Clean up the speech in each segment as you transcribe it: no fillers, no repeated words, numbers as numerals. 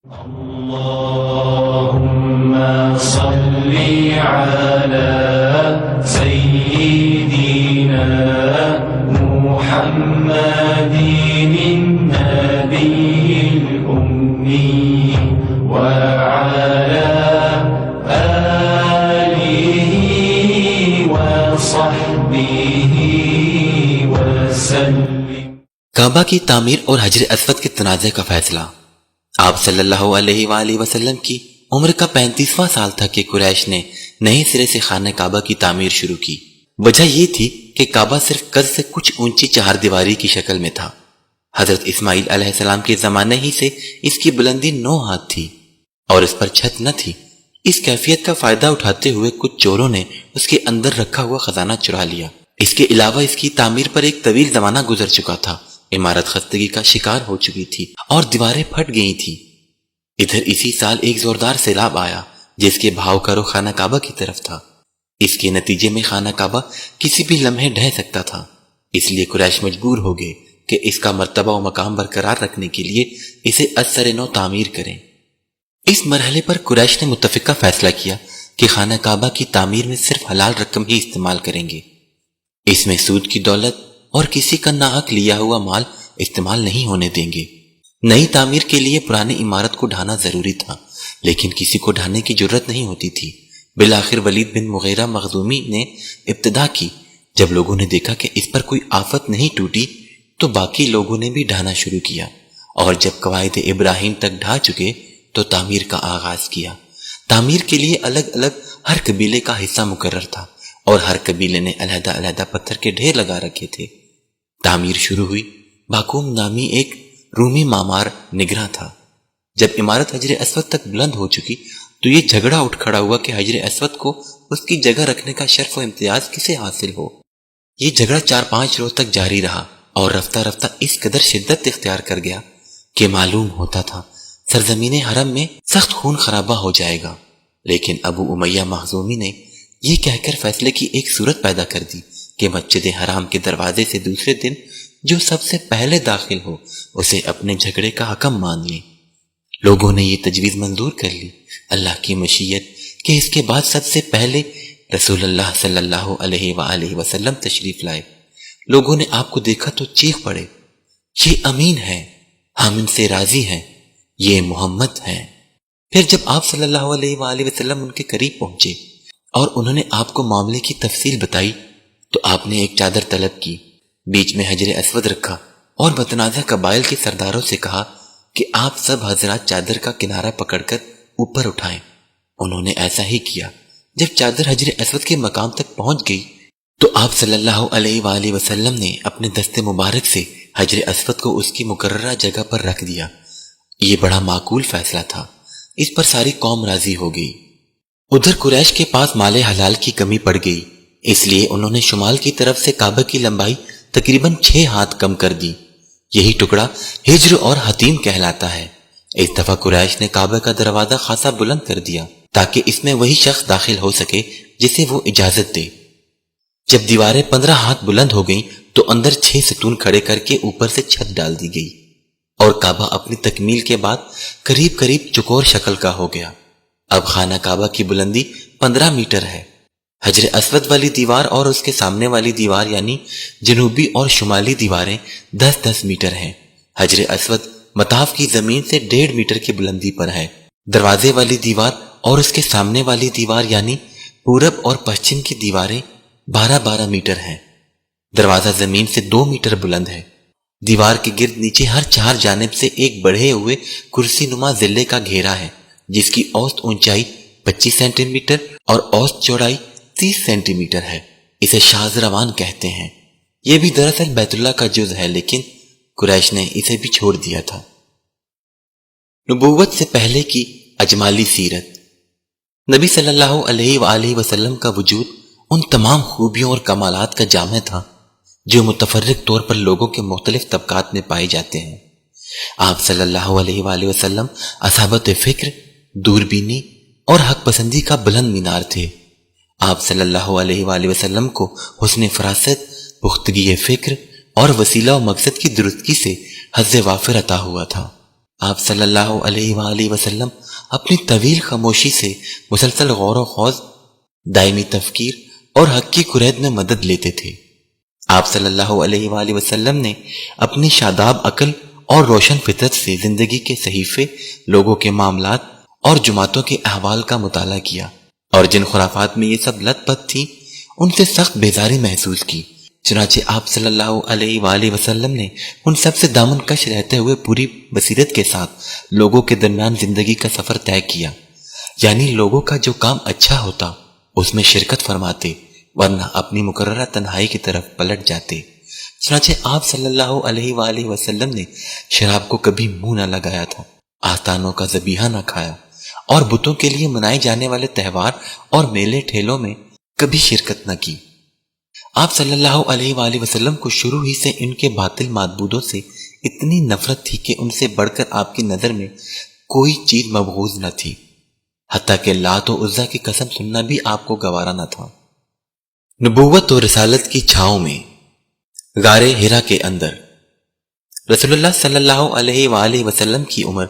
اللهم صل على سيدنا محمد النبي الأمي وعلى آله وصحبه وسلم۔ کعبہ کی تعمیر اور حجر اسود کے تنازع کا فیصلہ۔ آپ صلی اللہ علیہ وآلہ وسلم کی عمر کا 35واں سال تھا کہ قریش نے نئے سرے سے خانہ کعبہ کی تعمیر شروع کی۔ وجہ یہ تھی کہ کعبہ صرف قد سے کچھ اونچی چہار دیواری کی شکل میں تھا۔ حضرت اسماعیل علیہ السلام کے زمانے ہی سے اس کی بلندی 9 ہاتھ تھی اور اس پر چھت نہ تھی۔ اس کیفیت کا فائدہ اٹھاتے ہوئے کچھ چوروں نے اس کے اندر رکھا ہوا خزانہ چرا لیا۔ اس کے علاوہ اس کی تعمیر پر ایک طویل زمانہ گزر چکا تھا، عمارت خستگی کا شکار ہو چکی تھی اور دیواریں پھٹ گئی تھیں۔ ادھر اسی سال ایک زوردار سیلاب آیا جس کے بہاؤ کا رخ خانہ کعبہ کی طرف تھا۔ اس کے نتیجے میں خانہ کعبہ کسی بھی لمحے ڈھہ سکتا تھا، اس لیے قریش مجبور ہو گئے کہ اس کا مرتبہ و مقام برقرار رکھنے کے لیے اسے از سر نو تعمیر کریں۔ اس مرحلے پر قریش نے متفقہ فیصلہ کیا کہ خانہ کعبہ کی تعمیر میں صرف حلال رقم ہی استعمال کریں گے، اس میں سود کی دولت اور کسی کا ناحق لیا ہوا مال استعمال نہیں ہونے دیں گے۔ نئی تعمیر کے لیے پرانی عمارت کو ڈھانا ضروری تھا، لیکن کسی کو ڈھانے کی جرت نہیں ہوتی تھی۔ بالآخر ولید بن مغیرہ مخزومی نے ابتدا کی۔ جب لوگوں نے دیکھا کہ اس پر کوئی آفت نہیں ٹوٹی تو باقی لوگوں نے بھی ڈھانا شروع کیا، اور جب قواعد ابراہیم تک ڈھا چکے تو تعمیر کا آغاز کیا۔ تعمیر کے لیے الگ الگ ہر قبیلے کا حصہ مقرر تھا اور ہر قبیلے نے علیحدہ علیحدہ پتھر کے ڈھیر لگا رکھے تھے۔ تعمیر شروع ہوئی۔ باقوم نامی ایک رومی معمار نگراں تھا۔ جب عمارت حجر اسود تک بلند ہو چکی تو یہ جھگڑا اٹھ کھڑا ہوا کہ حجر اسود کو اس کی جگہ رکھنے کا شرف و امتیاز کسے حاصل ہو۔ یہ جھگڑا 4-5 روز تک جاری رہا اور رفتہ رفتہ اس قدر شدت اختیار کر گیا کہ معلوم ہوتا تھا سرزمین حرم میں سخت خون خرابہ ہو جائے گا۔ لیکن ابو امیہ مخزومی نے یہ کہہ کر فیصلے کی ایک صورت پیدا کر دی کہ مسجد حرام کے دروازے سے دوسرے دن جو سب سے پہلے داخل ہو اسے اپنے جھگڑے کا حکم مان لیں۔ لوگوں نے یہ تجویز منظور کر لی۔ اللہ کی مشیت کہ اس کے بعد سب سے پہلے رسول اللہ صلی اللہ علیہ وآلہ وسلم تشریف لائے۔ لوگوں نے آپ کو دیکھا تو چیخ پڑے، یہ امین ہے، ہم ان سے راضی ہیں، یہ محمد ہیں۔ پھر جب آپ صلی اللہ علیہ وآلہ وسلم ان کے قریب پہنچے اور انہوں نے آپ کو معاملے کی تفصیل بتائی تو آپ نے ایک چادر طلب کی، بیچ میں حجر اسود رکھا اور متنازع قبائل کے سرداروں سے کہا کہ آپ سب حضرات چادر کا کنارہ پکڑ کر اوپر اٹھائیں۔ انہوں نے ایسا ہی کیا۔ جب چادر حجر اسود کے مقام تک پہنچ گئی تو آپ صلی اللہ علیہ وآلہ وسلم نے اپنے دست مبارک سے حجر اسود کو اس کی مقررہ جگہ پر رکھ دیا۔ یہ بڑا معقول فیصلہ تھا، اس پر ساری قوم راضی ہو گئی۔ ادھر قریش کے پاس مال حلال کی کمی پڑ گئی، اس لیے انہوں نے شمال کی طرف سے کعبہ کی لمبائی تقریباً 6 ہاتھ کم کر دی۔ یہی ٹکڑا ہجر اور حتیم کہلاتا ہے۔ اس دفعہ قریش نے کعبہ کا دروازہ خاصا بلند کر دیا تاکہ اس میں وہی شخص داخل ہو سکے جسے وہ اجازت دے۔ جب دیواریں 15 ہاتھ بلند ہو گئیں تو اندر 6 ستون کھڑے کر کے اوپر سے چھت ڈال دی گئی اور کعبہ اپنی تکمیل کے بعد قریب قریب چکور شکل کا ہو گیا۔ اب خانہ کعبہ کی بلندی 15 میٹر ہے۔ حجر اسود والی دیوار اور اس کے سامنے والی دیوار یعنی جنوبی اور شمالی دیواریں 10-10 میٹر ہیں۔ حجر اسود مطاف کی زمین سے 1.5 میٹر کی بلندی پر ہے۔ دروازے والی دیوار اور اس کے سامنے والی دیوار یعنی پورب اور پشچم کی دیواریں 12-12 میٹر ہیں۔ دروازہ زمین سے 2 میٹر بلند ہے۔ دیوار کے گرد نیچے ہر 4 جانب سے ایک بڑھے ہوئے کرسی نما ضلع کا گھیرا ہے جس کی اوسط اونچائی 25 سینٹی میٹر اور اوسط چوڑائی 30 سینٹی میٹر ہے۔ اسے شاذ روان کہتے ہیں۔ یہ بھی دراصل بیت اللہ کا جز ہے، لیکن قریش نے اسے بھی چھوڑ دیا تھا۔ نبوت سے پہلے کی اجمالی سیرت۔ نبی صلی اللہ علیہ وآلہ وسلم کا وجود ان تمام خوبیوں اور کمالات کا جامع تھا جو متفرق طور پر لوگوں کے مختلف طبقات میں پائے جاتے ہیں۔ آپ صلی اللہ علیہ وآلہ وسلم اصابت فکر، دوربینی اور حق پسندی کا بلند مینار تھے۔ آپ صلی اللہ علیہ وآلہ وسلم کو حسن فراست، پختگی فکر اور وسیلہ و مقصد کی درستگی سے حظ وافر عطا ہوا تھا۔ آپ صلی اللہ علیہ وآلہ وسلم اپنی طویل خاموشی سے مسلسل غور و خوض، دائمی تفکیر اور حق کی کرید میں مدد لیتے تھے۔ آپ صلی اللہ علیہ وآلہ وسلم نے اپنی شاداب عقل اور روشن فطرت سے زندگی کے صحیفے، لوگوں کے معاملات اور جماعتوں کے احوال کا مطالعہ کیا، اور جن خرافات میں یہ سب لت پت تھی ان سے سخت بیزاری محسوس کی۔ چنانچہ آپ صلی اللہ علیہ وآلہ وسلم نے ان سب سے دامن کش رہتے ہوئے پوری بصیرت کے ساتھ لوگوں کے درمیان زندگی کا سفر طے کیا، یعنی لوگوں کا جو کام اچھا ہوتا اس میں شرکت فرماتے، ورنہ اپنی مقررہ تنہائی کی طرف پلٹ جاتے۔ چنانچہ آپ صلی اللہ علیہ وآلہ وسلم نے شراب کو کبھی منہ نہ لگایا تھا، آستانوں کا ذبیحہ نہ کھایا، اور بتوں کے لیے منائے جانے والے تہوار اور میلے ٹھیلوں میں کبھی شرکت نہ کی۔ آپ صلی اللہ علیہ وآلہ وسلم کو شروع ہی سے ان کے باطل معبودوں سے اتنی نفرت تھی کہ ان سے بڑھ کر آپ کی نظر میں کوئی چیز مبغوض نہ تھی، حتیٰ کہ لات و عزا کی قسم سننا بھی آپ کو گوارا نہ تھا۔ نبوت و رسالت کی چھاؤں میں غار ہرا کے اندر رسول اللہ صلی اللہ علیہ وآلہ وسلم کی عمر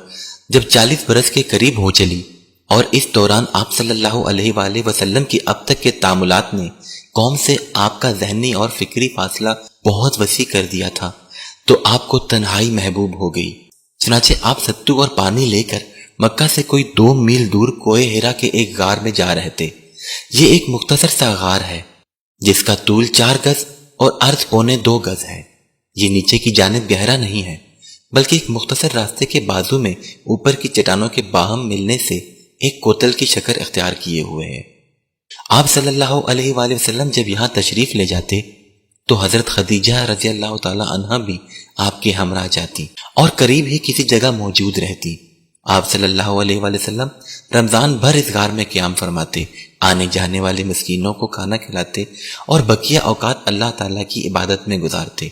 جب 40 برس کے قریب ہو چلی، اور اس دوران آپ صلی اللہ علیہ وآلہ وسلم کی اب تک کے تعاملات نے قوم سے آپ کا ذہنی اور فکری فاصلہ بہت وسیع کر دیا تھا، تو آپ کو تنہائی محبوب ہو گئی۔ چنانچہ آپ ستو اور پانی لے کر مکہ سے کوئی 2 میل دور کوہ ہرا کے ایک غار میں جا رہے تھے۔ یہ ایک مختصر سا غار ہے جس کا طول 4 گز اور عرض 1.25 گز ہے۔ یہ نیچے کی جانب گہرا نہیں ہے، بلکہ ایک مختصر راستے کے بازو میں اوپر کی چٹانوں کے باہم ملنے سے ایک کوتل کی شکل اختیار کیے ہوئے ہے۔ آپ صلی اللہ علیہ وآلہ وسلم جب یہاں تشریف لے جاتے تو حضرت خدیجہ رضی اللہ تعالی عنہا بھی آپ کے ہمراہ جاتی اور قریب ہی کسی جگہ موجود رہتی۔ آپ صلی اللہ علیہ وآلہ وسلم رمضان بھر اس غار میں قیام فرماتے، آنے جانے والے مسکینوں کو کھانا کھلاتے اور بقیہ اوقات اللہ تعالیٰ کی عبادت میں گزارتے،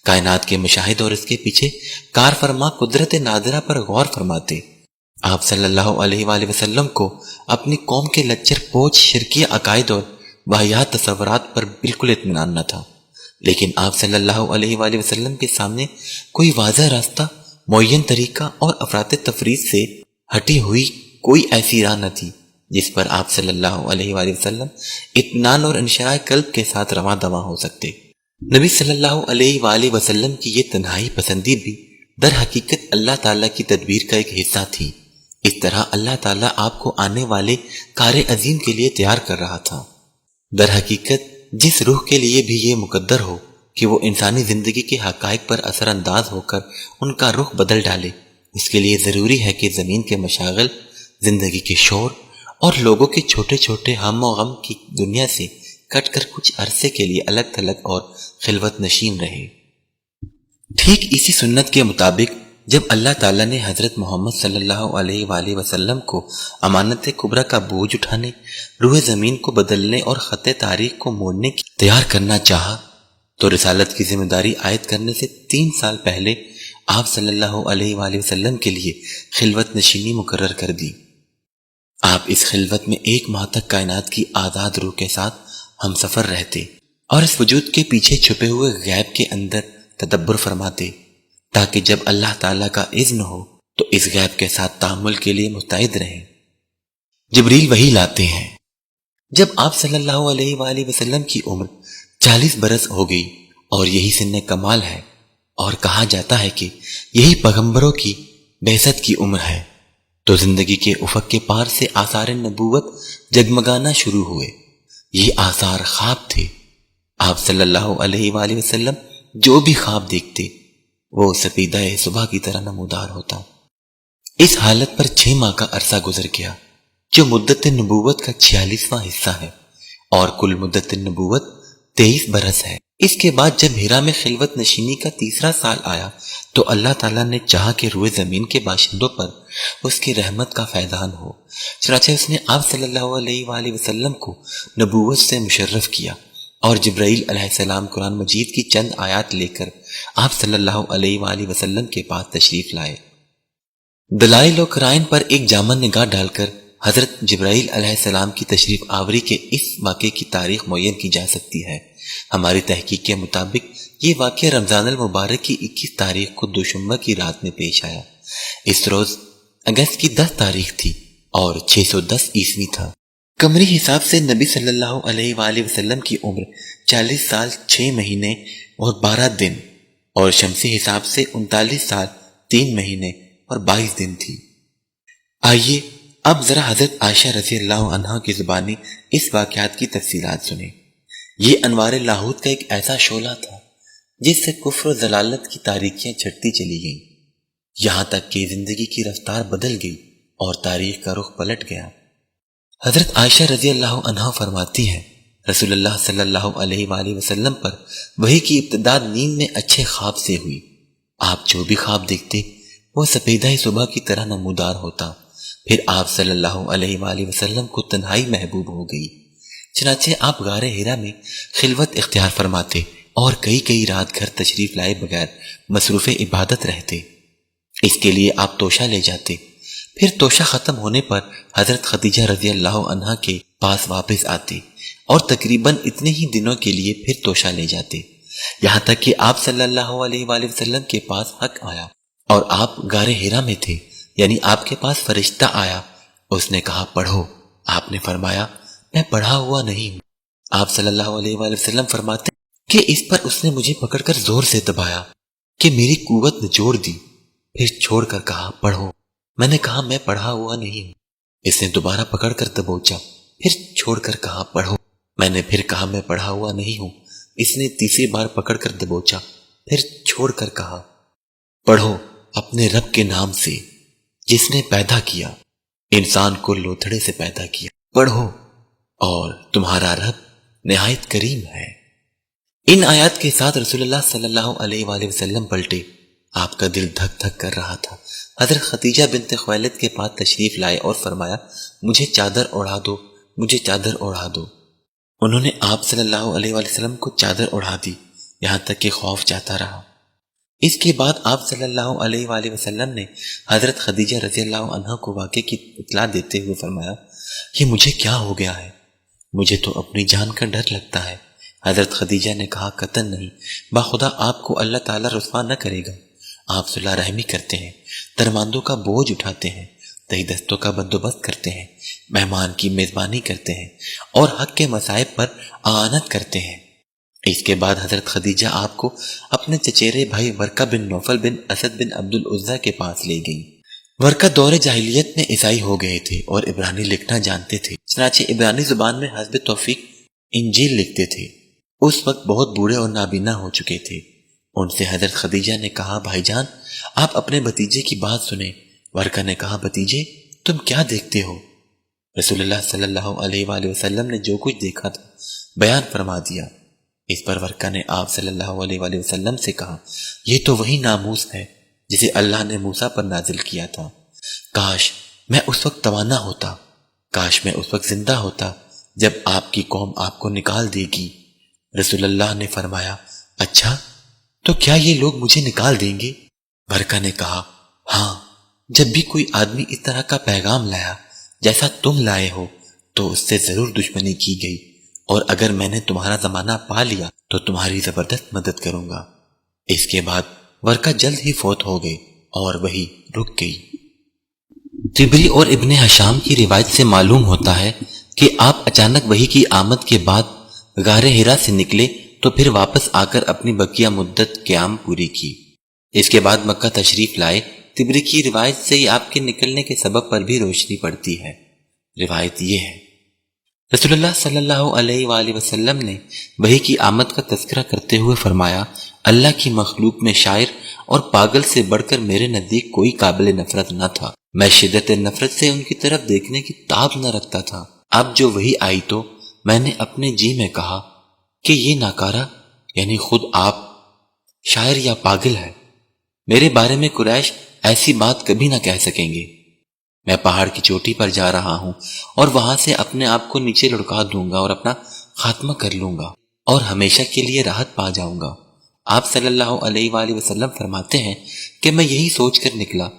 کائنات کے مشاہد اور اس کے پیچھے کار فرما قدرت نادرہ پر غور فرماتے۔ آپ صلی اللہ علیہ وآلہ وسلم کو اپنی قوم کے لچر پوچ شرکی عقائد اور واہیات تصورات پر بالکل اطمینان نہ تھا، لیکن آپ صلی اللہ علیہ وآلہ وسلم کے سامنے کوئی واضح راستہ، معین طریقہ اور افراط تفرید سے ہٹی ہوئی کوئی ایسی راہ نہ تھی جس پر آپ صلی اللہ علیہ وآلہ وسلم اطمینان اور انشراح قلب کے ساتھ رواں دواں ہو سکتے۔ نبی صلی اللہ علیہ وآلہ وسلم کی یہ تنہائی پسندی بھی در حقیقت اللہ تعالیٰ کی تدبیر کا ایک حصہ تھی۔ اس طرح اللہ تعالیٰ آپ کو آنے والے کار عظیم کے لیے تیار کر رہا تھا۔ در حقیقت جس روح کے لیے بھی یہ مقدر ہو کہ وہ انسانی زندگی کے حقائق پر اثر انداز ہو کر ان کا رخ بدل ڈالے، اس کے لیے ضروری ہے کہ زمین کے مشاغل، زندگی کے شور اور لوگوں کے چھوٹے چھوٹے ہم و غم کی دنیا سے کٹ کر کچھ عرصے کے لیے الگ تھلگ اور خلوت نشین رہے۔ ٹھیک اسی سنت کے مطابق جب اللہ تعالیٰ نے حضرت محمد صلی اللہ علیہ وآلہ وسلم کو امانت کبریٰ کا بوجھ اٹھانے، روح زمین کو بدلنے اور خط تاریخ کو موڑنے کی تیار کرنا چاہا، تو رسالت کی ذمہ داری عائد کرنے سے 3 سال پہلے آپ صلی اللہ علیہ وآلہ وسلم کے لیے خلوت نشینی مقرر کر دی۔ آپ اس خلوت میں 1 ماہ تک کائنات کی آزاد روح کے ساتھ ہم سفر رہتے اور اس وجود کے پیچھے چھپے ہوئے غیب کے اندر تدبر فرماتے، تاکہ جب اللہ تعالیٰ کا اذن ہو تو اس غیب کے ساتھ تعامل کے لیے مستعد رہیں۔ جبریل وحی لاتے ہیں۔ جب آپ صلی اللہ علیہ وآلہ وسلم کی عمر 40 برس ہو گئی اور یہی سن کمال ہے، اور کہا جاتا ہے کہ یہی پیغمبروں کی بعثت کی عمر ہے، تو زندگی کے افق کے پار سے آثار نبوت جگمگانا شروع ہوئے۔ یہ آثار خواب تھے۔ آپ صلی اللہ علیہ وآلہ وسلم جو بھی خواب دیکھتے وہ سپیدہ صبح کی طرح نمودار ہوتا۔ اس حالت پر 6 ماہ کا عرصہ گزر گیا، جو مدت نبوت کا 46واں حصہ ہے، اور کل مدت نبوت 23 برس ہے۔ اس کے بعد جب ہرا میں خلوت نشینی کا 3را سال آیا تو اللہ تعالیٰ نے چاہا کہ روئے زمین کے باشندوں پر اس کی رحمت کا فیضان ہو، چنانچہ اس نے آپ صلی اللہ علیہ وآلہ وسلم کو نبوت سے مشرف کیا، اور جبرائیل علیہ السلام قرآن مجید کی چند آیات لے کر آپ صلی اللہ علیہ وآلہ وسلم کے پاس تشریف لائے۔ دلائل و قرائن پر ایک جامع نگاہ ڈال کر حضرت جبرائیل علیہ السلام کی تشریف آوری کے اس واقعے کی تاریخ معین کی جا سکتی ہے۔ ہماری تحقیق کے مطابق یہ واقعہ رمضان المبارک کی 21 تاریخ کو دوشنبہ کی رات میں پیش آیا، اس روز اگست کی 10 تاریخ تھی اور 610 عیسوی تھا۔ قمری حساب سے نبی صلی اللہ علیہ وآلہ وسلم کی عمر 40 سال 6 مہینے اور 12 دن اور شمسی حساب سے 39 سال 3 مہینے اور 22 دن تھی۔ آئیے اب ذرا حضرت عائشہ رضی اللہ عنہا کی زبانی اس واقعات کی تفصیلات سنیں۔ یہ انوار لاہوت کا ایک ایسا شعلہ تھا جس سے کفر و ضلالت کی تاریکیاں چھٹتی چلی گئیں، یہاں تک کہ زندگی کی رفتار بدل گئی اور تاریخ کا رخ پلٹ گیا۔ حضرت عائشہ رضی اللہ عنہا فرماتی ہیں، رسول اللہ صلی اللہ علیہ وآلہ وسلم پر وحی کی ابتدا نیند میں اچھے خواب سے ہوئی۔ آپ جو بھی خواب دیکھتے وہ سپیدہ صبح کی طرح نمودار ہوتا۔ پھر آپ صلی اللہ علیہ وآلہ وسلم کو تنہائی محبوب ہو گئی، چنانچہ آپ غار حرا میں خلوت اختیار فرماتے اور کئی رات گھر تشریف لائے بغیر مصروف عبادت رہتے۔ اس کے لیے آپ توشہ لے جاتے، پھر توشہ ختم ہونے پر حضرت خدیجہ رضی اللہ عنہا کے پاس واپس آتے اور تقریباً اتنے ہی دنوں کے لیے پھر توشہ لے جاتے، یہاں تک کہ آپ صلی اللہ علیہ وآلہ وسلم کے پاس حق آیا اور آپ غار حرا میں تھے، یعنی آپ کے پاس فرشتہ آیا۔ اس نے کہا پڑھو، آپ نے فرمایا میں پڑھا ہوا نہیں ہوں۔ آپ صلی اللہ علیہ وآلہ وسلم فرماتے کہ اس پر اس نے مجھے پکڑ کر زور سے دبایا کہ میری قوت نچوڑ دی، پھر چھوڑ کر کہا پڑھو۔ میں نے کہا میں پڑھا ہوا نہیں ہوں۔ اس نے دوبارہ پکڑ کر دبوچا، پھر چھوڑ کر کہا پڑھو۔ میں نے پھر کہا میں پڑھا ہوا نہیں ہوں۔ اس نے تیسری بار پکڑ کر دبوچا، پھر چھوڑ کر کہا پڑھو اپنے رب کے نام سے جس نے پیدا کیا، انسان کو لوتھڑے سے پیدا کیا، پڑھو اور تمہارا رب نہایت کریم ہے۔ ان آیات کے ساتھ رسول اللہ صلی اللہ علیہ وآلہ وسلم پلٹے، آپ کا دل دھک دھک کر رہا تھا۔ حضرت خدیجہ بنت خویلد کے پاس تشریف لائے اور فرمایا مجھے چادر اوڑھا دو، مجھے چادر اوڑھا دو۔ انہوں نے آپ صلی اللہ علیہ وآلہ وسلم کو چادر اوڑھا دی، یہاں تک کہ خوف جاتا رہا۔ اس کے بعد آپ صلی اللہ علیہ وآلہ وسلم نے حضرت خدیجہ رضی اللہ عنہا کو واقعے کی اطلاع دیتے ہوئے فرمایا یہ مجھے کیا ہو گیا ہے، مجھے تو اپنی جان کا ڈر لگتا ہے۔ حضرت خدیجہ نے کہا قطعاً نہیں، باخدا آپ کو اللہ تعالیٰ رسوا نہ کرے گا۔ آپ صلح رحمی کرتے ہیں، درماندوں کا بوجھ اٹھاتے ہیں، تہی دستوں کا بندوبست کرتے ہیں، مہمان کی میزبانی کرتے ہیں اور حق کے مصائب پر اعانت کرتے ہیں۔ اس کے بعد حضرت خدیجہ آپ کو اپنے چچیرے بھائی ورقہ بن نوفل بن اسد بن عبد العزیٰ کے پاس لے گئی۔ ورقہ دور جاہلیت میں عیسائی ہو گئے تھے اور عبرانی لکھنا جانتے تھے، چنانچہ عبرانی زبان میں حسب توفیق انجیل لکھتے تھے۔ اس وقت بہت بوڑھے اور نابینا ہو چکے تھے۔ ان سے حضرت خدیجہ نے کہا بھائی جان آپ اپنے بھتیجے کی بات سنیں۔ ورقہ نے کہا بھتیجے تم کیا دیکھتے ہو؟ رسول اللہ صلی اللہ علیہ وآلہ وسلم نے جو کچھ دیکھا تھا بیان فرما دیا۔ اس پر ورقہ نے آپ صلی اللہ علیہ وآلہ وسلم سے کہا یہ تو وہی ناموس ہے جسے اللہ نے موسیٰ پر نازل کیا تھا۔ کاش میں اس وقت توانا ہوتا، کاش میں اس وقت زندہ ہوتا جب آپ کی قوم آپ کو نکال دے گی۔ رسول اللہ نے فرمایا اچھا تو کیا یہ لوگ مجھے نکال دیں گے؟ ورقہ نے کہا ہاں، جب بھی کوئی آدمی اس طرح کا پیغام لایا جیسا تم لائے ہو تو اس سے ضرور دشمنی کی گئی، اور اگر میں نے تمہارا زمانہ پا لیا تو تمہاری زبردست مدد کروں گا۔ اس کے بعد ورقہ جلد ہی فوت ہو گئے اور وہی رک گئی۔ طبری اور ابن حشام کی روایت سے معلوم ہوتا ہے کہ آپ اچانک وحی کی آمد کے بعد غار حرا سے نکلے تو پھر واپس آ کر اپنی بقیہ مدت قیام پوری کی۔ اس کے بعد مکہ تشریف لائے۔ طبری کی روایت سے ہی آپ کے نکلنے کے سبب پر بھی روشنی پڑتی ہے۔ روایت یہ ہے رسول اللہ صلی اللہ علیہ وآلہ وسلم نے وحی کی آمد کا تذکرہ کرتے ہوئے فرمایا اللہ کی مخلوق میں شاعر اور پاگل سے بڑھ کر میرے نزدیک کوئی قابل نفرت نہ تھا۔ میں شدت نفرت سے ان کی طرف دیکھنے کی تاب نہ رکھتا تھا۔ اب جو وحی آئی تو میں نے اپنے جی میں کہا کہ یہ ناکارہ یعنی خود آپ شاعر یا پاگل ہے۔ میرے بارے میں قریش ایسی بات کبھی نہ کہہ سکیں گے۔ میں پہاڑ کی چوٹی پر جا رہا ہوں اور وہاں سے اپنے آپ کو نیچے لڑکا دوں گا اور اپنا خاتمہ کر لوں گا اور ہمیشہ کے لیے راحت پا جاؤں گا۔ آپ صلی اللہ علیہ وآلہ وسلم فرماتے ہیں کہ میں یہی سوچ کر نکلا۔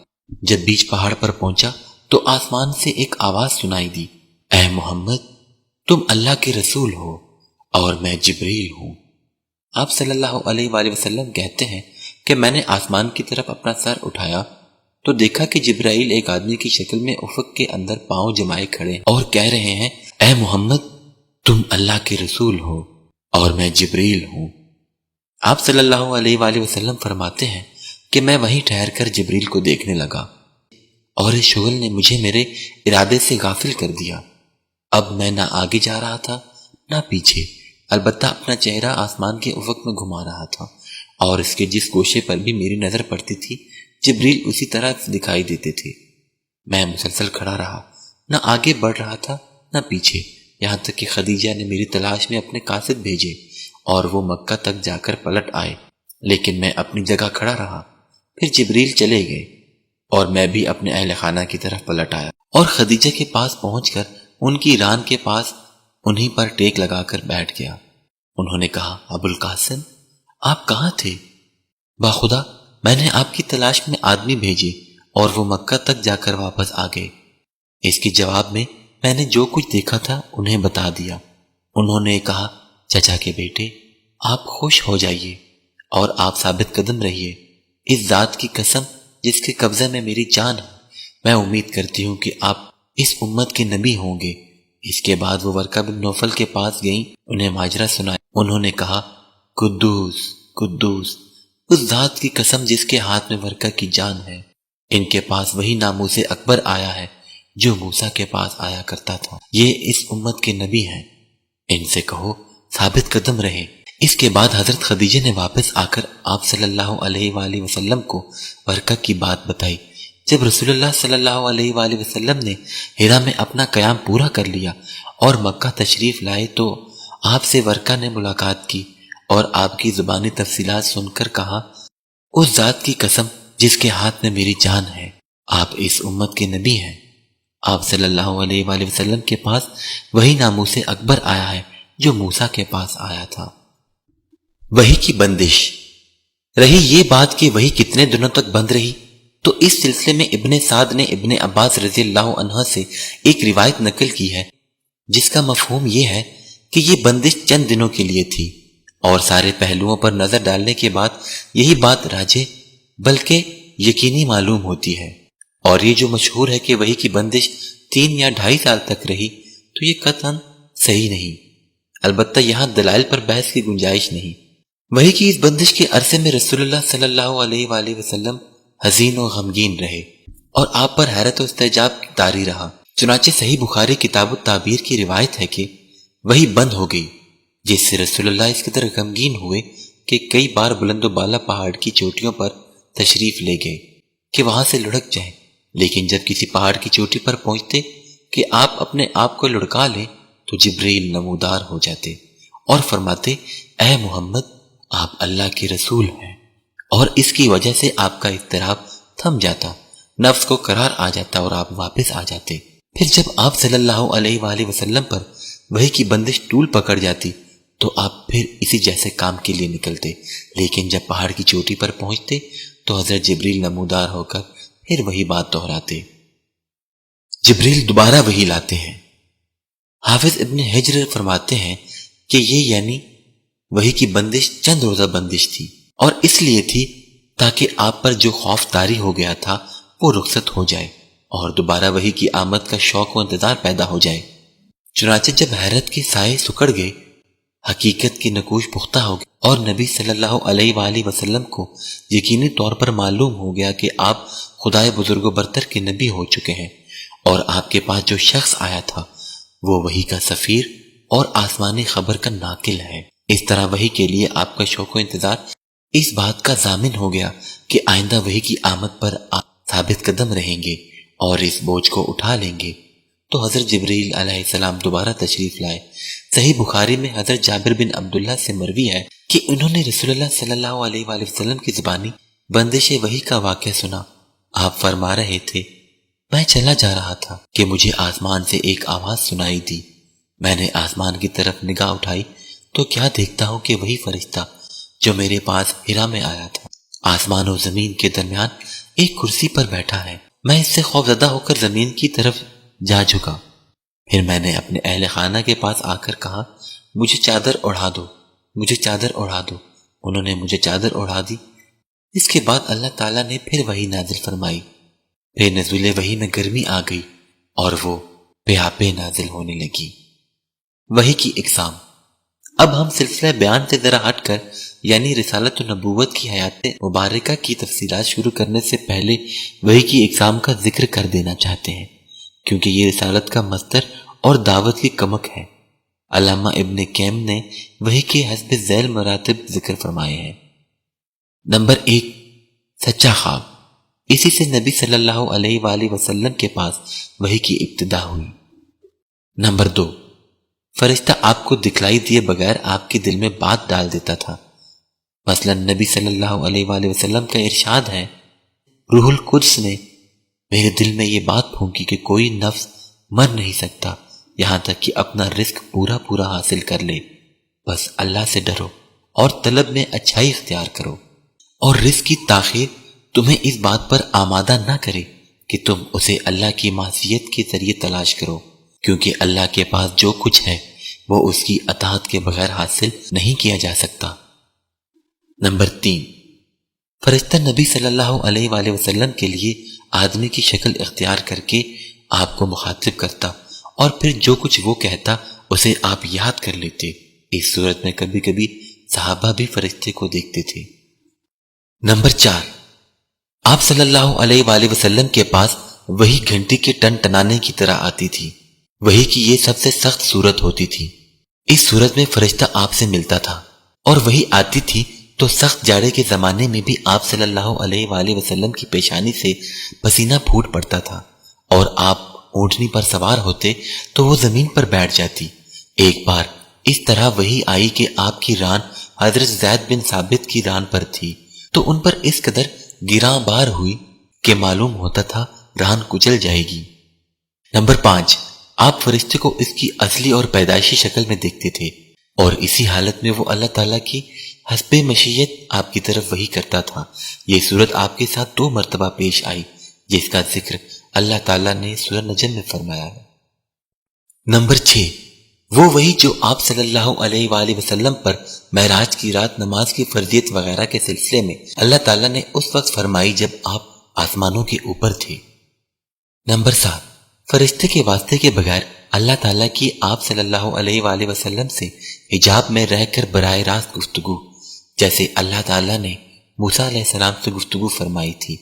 جب بیچ پہاڑ پر پہنچا تو آسمان سے ایک آواز سنائی دی، اے محمد تم اللہ کے رسول ہو اور میں جبریل ہوں۔ آپ صلی اللہ علیہ وآلہ وسلم کہتے ہیں کہ میں نے آسمان کی طرف اپنا سر اٹھایا تو دیکھا کہ جبرائیل ایک آدمی کی شکل میں افق کے اندر پاؤں جمائے کھڑے اور کہہ رہے ہیں، اے محمد تم اللہ کے رسول ہو اور میں جبریل ہوں۔ آپ صلی اللہ علیہ وآلہ وسلم فرماتے ہیں کہ میں وہیں ٹھہر کر جبریل کو دیکھنے لگا اور اس شغل نے مجھے میرے ارادے سے غافل کر دیا۔ اب میں نہ آگے جا رہا تھا نہ پیچھے، البتہ اپنا چہرہ آسمان کے افق میں گھما رہا تھا، اور اس کے جس گوشے پر بھی میری نظر پڑتی تھی جبریل اسی طرح دکھائی دیتے تھے۔ میں مسلسل کھڑا رہا، نہ آگے بڑھ رہا تھا نہ پیچھے، یہاں تک کہ خدیجہ نے میری تلاش میں اپنے قاصد بھیجے اور وہ مکہ تک جا کر پلٹ آئے، لیکن میں اپنی جگہ کھڑا رہا۔ پھر جبریل چلے گئے اور میں بھی اپنے اہل خانہ کی طرف پلٹ آیا اور خدیجہ کے پاس پہنچ کر ان کی ران کے پاس انہی پر ٹیک لگا کر بیٹھ گیا۔ انہوں نے کہا، ابو القاسم آپ کہاں تھے؟ باخدا میں نے آپ کی تلاش میں آدمی بھیجے اور وہ مکہ تک جا کر واپس آ گئے۔ اس کے جواب میں نے جو کچھ دیکھا تھا انہیں بتا دیا۔ انہوں نے کہا، چچا کے بیٹے آپ خوش ہو جائیے اور آپ ثابت قدم رہیے، اس ذات کی قسم جس کے قبضے میں میری جان ہے، میں امید کرتی ہوں کہ آپ اس امت کے نبی ہوں گے۔ اس کے بعد وہ ورقہ بن نوفل کے پاس گئیں، انہیں ماجرا سنایا۔ انہوں نے کہا، قدوس قدوس اس ذات کی قسم جس کے ہاتھ میں ورقہ کی جان ہے، ان کے پاس وہی ناموس اکبر آیا ہے جو موسیٰ کے پاس آیا کرتا تھا، یہ اس امت کے نبی ہیں، ان سے کہو ثابت قدم رہے۔ اس کے بعد حضرت خدیجہ نے واپس آ کر آپ صلی اللہ علیہ وآلہ وسلم کو ورقہ کی بات بتائی۔ جب رسول اللہ صلی اللہ علیہ وآلہ وسلم نے حرا میں اپنا قیام پورا کر لیا اور مکہ تشریف لائے تو آپ سے ورقہ نے ملاقات کی اور آپ کی زبانی تفصیلات سن کر کہا، اس ذات کی قسم جس کے ہاتھ میں میری جان ہے، آپ اس امت کے نبی ہیں۔ آپ صلی اللہ علیہ وآلہ وسلم کے پاس وہی ناموس اکبر آیا ہے جو موسیٰ کے پاس آیا تھا۔ وحی کی بندش رہی یہ بات کہ وحی کتنے دنوں تک بند رہی، تو اس سلسلے میں ابن سعد نے ابن عباس رضی اللہ عنہ سے ایک روایت نقل کی ہے جس کا مفہوم یہ ہے کہ یہ بندش چند دنوں کے لیے تھی، اور سارے پہلوؤں پر نظر ڈالنے کے بعد یہی بات راجح بلکہ یقینی معلوم ہوتی ہے۔ اور یہ جو مشہور ہے کہ وحی کی بندش 3 یا 2.5 سال تک رہی، تو یہ قطعاً صحیح نہیں، البتہ یہاں دلائل پر بحث کی گنجائش نہیں۔ وحی کی اس بندش کے عرصے میں رسول اللہ صلی اللہ علیہ وآلہ وسلم حزین و غمگین رہے اور آپ پر حیرت و استعجاب طاری رہا۔ چنانچہ صحیح بخاری کتاب التعبیر کی روایت ہے کہ وحی بند ہو گئی، جس سے رسول اللہ اس قدر غمگین ہوئے کہ کئی بار بلند و بالا پہاڑ کی چوٹیوں پر تشریف لے گئے کہ وہاں سے لڑک جائیں، لیکن جب کسی پہاڑ کی چوٹی پر پہنچتے کہ آپ اپنے آپ کو لڑکا لیں تو جبریل نمودار ہو جاتے اور فرماتے، اے محمد آپ اللہ کے رسول ہیں، اور اس کی وجہ سے آپ کا اضطراب تھم جاتا، نفس کو قرار آ جاتا اور آپ واپس آ جاتے۔ پھر جب آپ صلی اللہ علیہ وآلہ وسلم پر وحی کی بندش طول پکڑ جاتی تو آپ پھر اسی جیسے کام کے لیے نکلتے، لیکن جب پہاڑ کی چوٹی پر پہنچتے تو حضرت جبریل نمودار ہو کر پھر وہی بات دہراتے۔ جبریل دوبارہ وحی لاتے ہیں۔ حافظ ابن حجر فرماتے ہیں کہ یہ یعنی وحی کی بندش چند روزہ بندش تھی، اور اس لیے تھی تاکہ آپ پر جو خوف طاری ہو گیا تھا وہ رخصت ہو جائے اور دوبارہ وحی کی آمد کا شوق و انتظار پیدا ہو جائے۔ چنانچہ جب حیرت کے سائے سکڑ گئے، حقیقت کی نقوش پختہ ہو گئی اور نبی صلی اللہ علیہ وآلہ وسلم کو یقینی طور پر معلوم ہو گیا کہ آپ خدائے بزرگ و برتر کے نبی ہو چکے ہیں، اور آپ کے پاس جو شخص آیا تھا وہ وحی کا سفیر اور آسمانی خبر کا ناقل ہے۔ اس طرح وحی کے لیے آپ کا شوق و انتظار اس بات کا ضامن ہو گیا کہ آئندہ وحی کی آمد پر آپ ثابت قدم رہیں گے اور اس بوجھ کو اٹھا لیں گے۔ تو حضرت جبریل علیہ السلام دوبارہ تشریف لائے۔ صحیح بخاری میں حضرت جابر بن عبداللہ سے مروی ہے کہ انہوں نے رسول اللہ صلی اللہ علیہ وآلہ وسلم کی زبانی بندش وحی کا واقعہ سنا۔ آپ فرما رہے تھے، میں چلا جا رہا تھا کہ مجھے آسمان سے ایک آواز سنائی دی۔ میں نے آسمان کی طرف نگاہ اٹھائی تو کیا دیکھتا ہوں کہ وہی فرشتہ جو میرے پاس حرا میں آیا تھا آسمان و زمین کے درمیان ایک کرسی پر بیٹھا ہے۔ میں اس سے خوفزدہ ہو کر زمین کی طرف جا جھکا۔ پھر میں نے اپنے اہل خانہ کے پاس آ کر کہا، مجھے چادر اڑا دو، مجھے چادر اڑا دو۔ انہوں نے مجھے چادر اڑا دی۔ اس کے بعد اللہ تعالیٰ نے پھر وحی نازل فرمائی۔ پھر نزول وحی میں گرمی آ گئی اور وہ پیاپے نازل ہونے لگی۔ وحی کی اقسام۔ اب ہم سلسلہ بیان سے ذرا ہٹ کر یعنی رسالت و نبوت کی حیات مبارکہ کی تفصیلات شروع کرنے سے پہلے وحی کی اقسام کا ذکر کر دینا چاہتے ہیں، کیونکہ یہ رسالت کا مصدر اور دعوت کی کمک ہے۔ علامہ ابن قیم نے وحی کے حسب ذیل مراتب ذکر فرمائے ہیں۔ نمبر 1، سچا خواب۔ اسی سے نبی صلی اللہ علیہ وآلہ وسلم کے پاس وحی کی ابتدا ہوئی۔ نمبر 2، فرشتہ آپ کو دکھلائی دیے بغیر آپ کے دل میں بات ڈال دیتا تھا۔ مثلا نبی صلی اللہ علیہ وآلہ وسلم کا ارشاد ہے، روح القدس نے میرے دل میں یہ بات پھونکی کہ کوئی نفس مر نہیں سکتا یہاں تک کہ اپنا رزق پورا پورا حاصل کر لے، بس اللہ سے ڈرو اور طلب میں اچھائی اختیار کرو، اور رزق کی تاخیر تمہیں اس بات پر آمادہ نہ کرے کہ تم اسے اللہ کی معصیت کے ذریعے تلاش کرو، کیونکہ اللہ کے پاس جو کچھ ہے وہ اس کی اطاعت کے بغیر حاصل نہیں کیا جا سکتا۔ نمبر 3، فرشتہ نبی صلی اللہ علیہ وآلہ وسلم کے لیے آدمی کی شکل اختیار کر کے آپ کو مخاطب کرتا اور پھر جو کچھ وہ کہتا اسے آپ یاد کر لیتے۔ اس صورت میں کبھی کبھی صحابہ بھی فرشتے کو دیکھتے تھے۔ نمبر 4، آپ صلی اللہ علیہ وآلہ وسلم کے پاس وہی گھنٹی کے ٹن ٹنانے کی طرح آتی تھی۔ وہی کی یہ سب سے سخت صورت ہوتی تھی۔ اس صورت میں فرشتہ آپ سے ملتا تھا اور وہی آتی تھی تو سخت جاڑے کے زمانے میں بھی آپ صلی اللہ علیہ وآلہ وسلم کی پیشانی سے پسینہ پھوٹ پڑتا تھا، اور آپ اونٹنی پر سوار ہوتے تو وہ زمین پر بیٹھ جاتی۔ ایک بار اس طرح وہی آئی کہ آپ کی ران حضرت زید بن ثابت کی ران پر تھی، تو ان پر اس قدر گراں بار ہوئی کہ معلوم ہوتا تھا ران کچل جائے گی۔ نمبر 5، آپ فرشتے کو اس کی اصلی اور پیدائشی شکل میں دیکھتے تھے، اور اسی حالت میں وہ اللہ تعالیٰ کی حسب مشیت آپ کی طرف وحی کرتا تھا۔ یہ صورت آپ کے ساتھ 2 مرتبہ پیش آئی، جس کا ذکر اللہ تعالیٰ نے سورہ نجم میں فرمایا ہے۔ نمبر 6، وہ وحی جو آپ صلی اللہ علیہ وآلہ وسلم پر معراج کی رات نماز کی فرضیت وغیرہ کے سلسلے میں اللہ تعالیٰ نے اس وقت فرمائی جب آپ آسمانوں کے اوپر تھے۔ نمبر 7، فرشتے کے واسطے کے بغیر اللہ تعالیٰ کی آپ صلی اللہ علیہ وآلہ وسلم سے حجاب میں رہ کر براہ راست گفتگو، جیسے اللہ تعالیٰ نے موسیٰ علیہ السلام سے گفتگو فرمائی تھی۔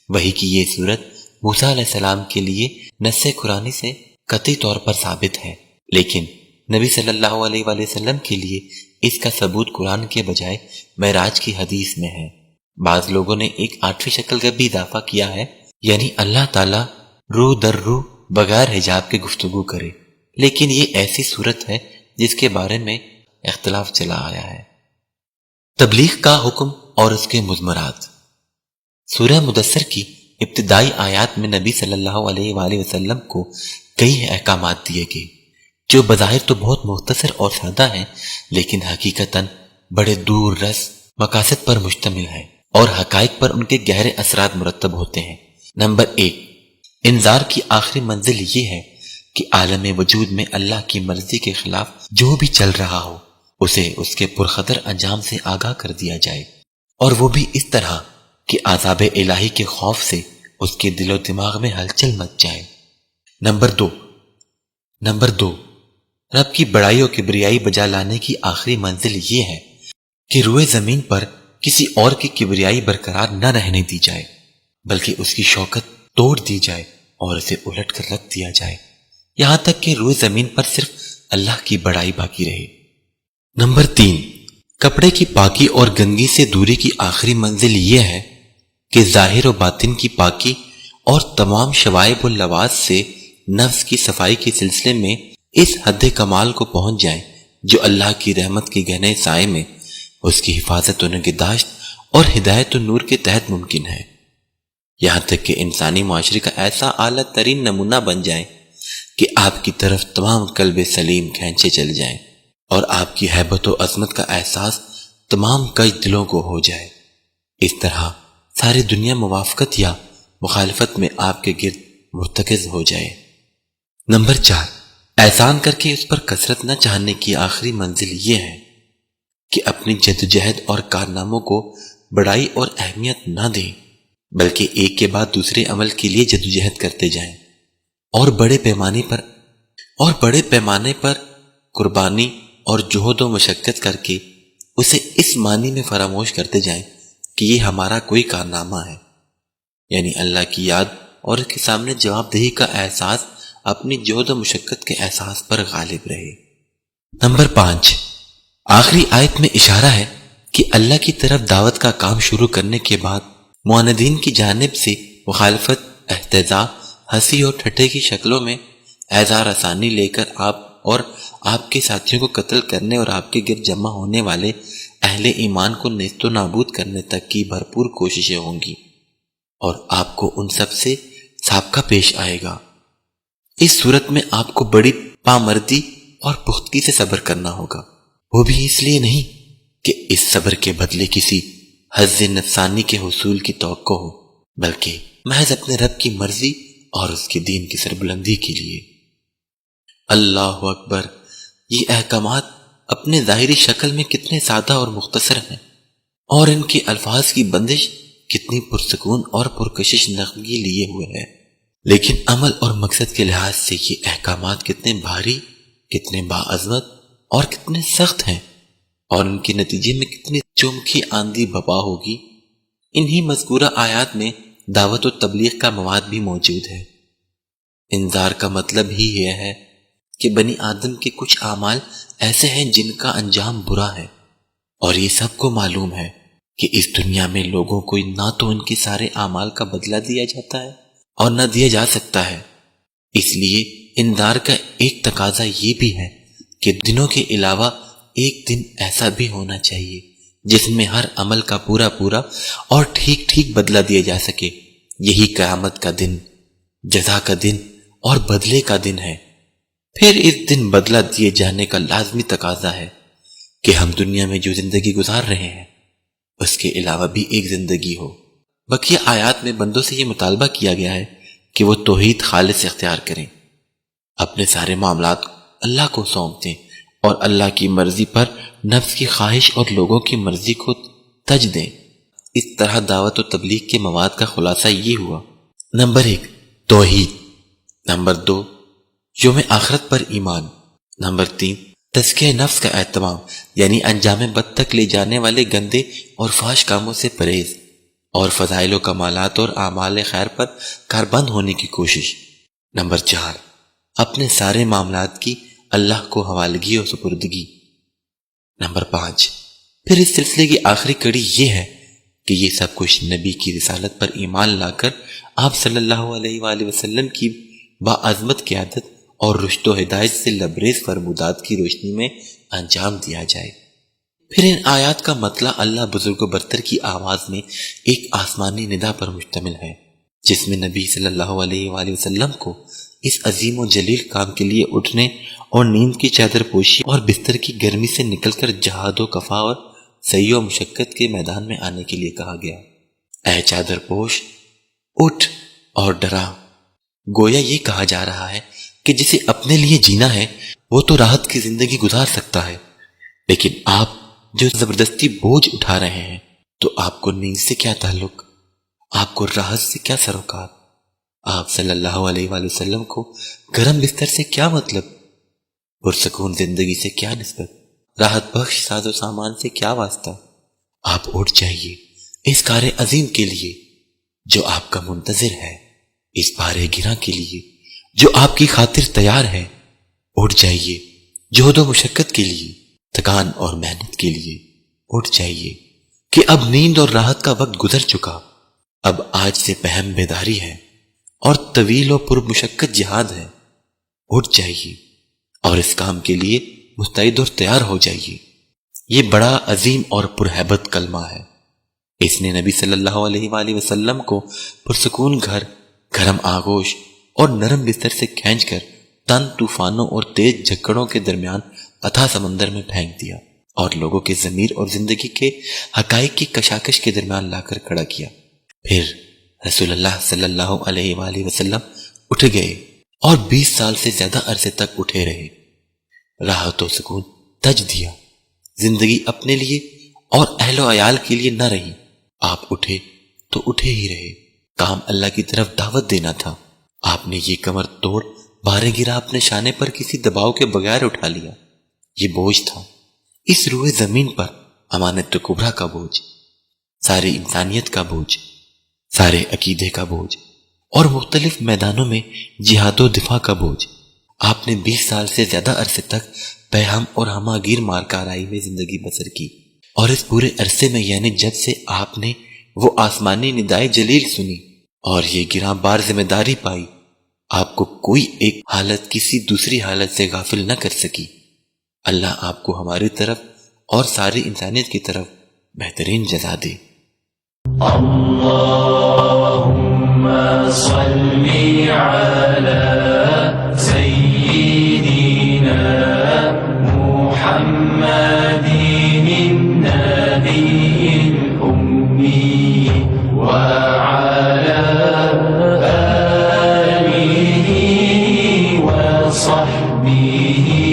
وحی کی یہ صورت موسیٰ علیہ السلام کے لیے نص قرآنی سے قطعی طور پر ثابت ہے، لیکن نبی صلی اللہ علیہ وآلہ وسلم کے لیے اس کا ثبوت قرآن کے بجائے معراج کی حدیث میں ہے۔ بعض لوگوں نے ایک 8ویں شکل کا بھی اضافہ کیا ہے، یعنی اللہ تعالیٰ روح در روح بغیر حجاب کے گفتگو کرے، لیکن یہ ایسی صورت ہے جس کے بارے میں اختلاف چلا آیا ہے۔ تبلیغ کا حکم اور اس کے مضمرات۔ سورہ مدثر کی ابتدائی آیات میں نبی صلی اللہ علیہ وآلہ وسلم کو کئی احکامات دیے گئے جو بظاہر تو بہت مختصر اور سادہ ہیں، لیکن حقیقتاً بڑے دور رس مقاصد پر مشتمل ہیں اور حقائق پر ان کے گہرے اثرات مرتب ہوتے ہیں۔ نمبر 1، انذار کی آخری منزل یہ ہے کہ عالم وجود میں اللہ کی مرضی کے خلاف جو بھی چل رہا ہو اسے اس کے پرخطر انجام سے آگاہ کر دیا جائے، اور وہ بھی اس طرح کہ عذاب الہی کے خوف سے اس کے دل و دماغ میں ہلچل مچ جائے۔ نمبر دو، رب کی بڑائی و کبریائی بجا لانے کی آخری منزل یہ ہے کہ روئے زمین پر کسی اور کی کبریائی برقرار نہ رہنے دی جائے، بلکہ اس کی شوکت توڑ دی جائے اور اسے الٹ کر رکھ دیا جائے، یہاں تک کہ روئے زمین پر صرف اللہ کی بڑائی باقی رہے۔ نمبر 3، کپڑے کی پاکی اور گندگی سے دوری کی آخری منزل یہ ہے کہ ظاہر و باطن کی پاکی اور تمام شوائب و لواز سے نفس کی صفائی کے سلسلے میں اس حد کمال کو پہنچ جائیں جو اللہ کی رحمت کے گہنے سائے میں اس کی حفاظت و نگہداشت اور ہدایت و نور کے تحت ممکن ہے، یہاں تک کہ انسانی معاشرے کا ایسا اعلیٰ ترین نمونہ بن جائے کہ آپ کی طرف تمام قلب سلیم کھینچے چل جائیں اور آپ کی ہیبت و عظمت کا احساس تمام کئی دلوں کو ہو جائے۔ اس طرح ساری دنیا موافقت یا مخالفت میں آپ کے گرد مرتکز ہو جائے۔ نمبر 4، احسان کر کے اس پر کثرت نہ چاہنے کی آخری منزل یہ ہے کہ اپنی جدوجہد اور کارناموں کو بڑائی اور اہمیت نہ دیں، بلکہ ایک کے بعد دوسرے عمل کے لیے جدوجہد کرتے جائیں اور بڑے پیمانے پر قربانی اور جہد و مشقت کر کے اسے اس معنی میں فراموش کرتے جائیں کہ یہ ہمارا کوئی کارنامہ ہے، یعنی اللہ کی یاد اور اس کے سامنے جواب دہی کا احساس اپنی جہد و مشقت کے احساس پر غالب رہے۔ نمبر 5، آخری آیت میں اشارہ ہے کہ اللہ کی طرف دعوت کا کام شروع کرنے کے بعد معاندین کی جانب سے مخالفت، احتجاء، ہنسی اور ٹھٹھے کی شکلوں میں اعذار آسانی لے کر آپ اور آپ کے ساتھیوں کو قتل کرنے اور آپ کے گرد جمع ہونے والے اہل ایمان کو نیست و نابود کرنے تک کی بھرپور کوششیں ہوں گی، اور آپ کو ان سب سے سابقہ پیش آئے گا۔ اس صورت میں آپ کو بڑی پامردی اور پختگی سے صبر کرنا ہوگا، وہ بھی اس لیے نہیں کہ اس صبر کے بدلے کسی حظ نفسانی کے حصول کی توقع ہو، بلکہ محض اپنے رب کی مرضی اور اس کے دین کی سربلندی کے لیے۔ اللہ اکبر! یہ احکامات اپنے ظاہری شکل میں کتنے سادہ اور مختصر ہیں، اور ان کے الفاظ کی بندش کتنی پرسکون اور پرکشش نغمگی لیے ہوئے ہے، لیکن عمل اور مقصد کے لحاظ سے یہ احکامات کتنے بھاری، کتنے باعظمت اور کتنے سخت ہیں، اور ان کے نتیجے میں کتنی چمکی آندھی بپا ہوگی۔ انہی مذکورہ آیات میں دعوت و تبلیغ کا مواد بھی موجود ہے۔ انذار کا مطلب ہی یہ ہے کہ بنی آدم کے کچھ اعمال ایسے ہیں جن کا انجام برا ہے، اور یہ سب کو معلوم ہے کہ اس دنیا میں لوگوں کو نہ تو ان کے سارے اعمال کا بدلہ دیا جاتا ہے اور نہ دیا جا سکتا ہے۔ اس لیے انذار کا ایک تقاضا یہ بھی ہے کہ دنوں کے علاوہ ایک دن ایسا بھی ہونا چاہیے جس میں ہر عمل کا پورا اور ٹھیک بدلہ دیا جا سکے۔ یہی قیامت کا دن، جزا کا دن اور بدلے کا دن ہے۔ پھر اس دن بدلہ دیے جانے کا لازمی تقاضا ہے کہ ہم دنیا میں جو زندگی گزار رہے ہیں اس کے علاوہ بھی ایک زندگی ہو۔ بقیہ آیات میں بندوں سے یہ مطالبہ کیا گیا ہے کہ وہ توحید خالص اختیار کریں، اپنے سارے معاملات اللہ کو سونپ دیں اور اللہ کی مرضی پر نفس کی خواہش اور لوگوں کی مرضی کو تج دیں۔ اس طرح دعوت و تبلیغ کے مواد کا خلاصہ یہ ہوا: نمبر 1، توحید۔ نمبر 2، یوم آخرت پر ایمان۔ نمبر 3، تزکیہ نفس کا اہتمام، یعنی انجام بد تک لے جانے والے گندے اور فحش کاموں سے پرہیز، اور فضائل و کمالات اور اعمال خیر پر کاربند ہونے کی کوشش۔ نمبر 4، اپنے سارے معاملات کی اللہ کو حوالگی اور سپردگی۔ نمبر 5، پھر اس سلسلے کی آخری کڑی یہ ہے کہ یہ سب کچھ نبی کی رسالت پر ایمان لا کر آپ صلی اللہ علیہ وآلہ وسلم کی باعظمت قیادت اور رشد و ہدایت سے لبریز فرمودات کی روشنی میں انجام دیا جائے۔ پھر ان آیات کا مطلع اللہ بزرگ و برتر کی آواز میں ایک آسمانی ندا پر مشتمل ہے، جس میں نبی صلی اللہ علیہ وآلہ وسلم کو اس عظیم و جلیل کام کے لیے اٹھنے اور نیند کی چادر پوشی اور بستر کی گرمی سے نکل کر جہاد و کفا اور سعی و مشقت کے میدان میں آنے کے لیے کہا گیا۔ اے چادر پوش، اٹھ اور ڈرا۔ گویا یہ کہا جا رہا ہے کہ جسے اپنے لیے جینا ہے وہ تو راحت کی زندگی گزار سکتا ہے، لیکن آپ جو زبردستی بوجھ اٹھا رہے ہیں تو آپ کو نیند سے کیا تعلق، آپ کو راحت سے کیا سروکار، آپ صلی اللہ علیہ وآلہ وسلم کو گرم بستر سے کیا مطلب، پرسکون زندگی سے کیا نسبت، راحت بخش ساز و سامان سے کیا واسطہ۔ آپ اٹھ جائیے اس کار عظیم کے لیے جو آپ کا منتظر ہے، اس بارے گراں کے لیے جو آپ کی خاطر تیار ہے۔ اٹھ جائیے جہد و مشقت کے لیے، تھکان اور محنت کے لیے۔ اٹھ جائیے کہ اب نیند اور راحت کا وقت گزر چکا، اب آج سے پہم بیداری ہے اور طویل و پر مشقت جہاد ہے۔ اٹھ جائیے اور اس کام کے لیے مستعد اور تیار ہو جائیے۔ یہ بڑا عظیم اور پرہیبت کلمہ ہے۔ اس نے نبی صلی اللہ علیہ وآلہ وسلم کو پرسکون گھر، گرم آغوش اور نرم بستر سے کھینچ کر تن طوفانوں اور تیز جھکڑوں کے درمیان اتھا سمندر میں پھینک دیا اور لوگوں کے ضمیر اور زندگی کے حقائق کی کشاکش کے درمیان لا کر کھڑا کیا۔ پھر رسول اللہ صلی اللہ علیہ وآلہ وسلم اٹھ گئے اور 20 سال سے زیادہ عرصے تک اٹھے رہے۔ راحت و سکون تج دیا، زندگی اپنے لیے اور اہل و عیال کے لیے نہ رہی۔ آپ اٹھے تو اٹھے ہی رہے۔ کام اللہ کی طرف دعوت دینا تھا۔ آپ نے یہ کمر توڑ بارے گرا اپنے شانے پر کسی دباؤ کے بغیر اٹھا لیا۔ یہ بوجھ تھا، اس روئے زمین پر امانت کبریٰ کا بوجھ، ساری انسانیت کا بوجھ، سارے عقیدے کا بوجھ، اور مختلف میدانوں میں جہاد و دفاع کا بوجھ۔ آپ نے 20 سال سے زیادہ عرصے تک پیہم اور ہماگیر مارکارائی میں زندگی بسر کی، اور اس پورے عرصے میں یعنی جب سے آپ نے وہ آسمانی ندائے جلیل سنی اور یہ گراں بار ذمہ داری پائی، آپ کو کوئی ایک حالت کسی دوسری حالت سے غافل نہ کر سکی۔ اللہ آپ کو ہماری طرف اور ساری انسانیت کی طرف بہترین جزا دے۔ اللهم صل على سيدنا محمد النبي الأمي وعلى آله وصحبه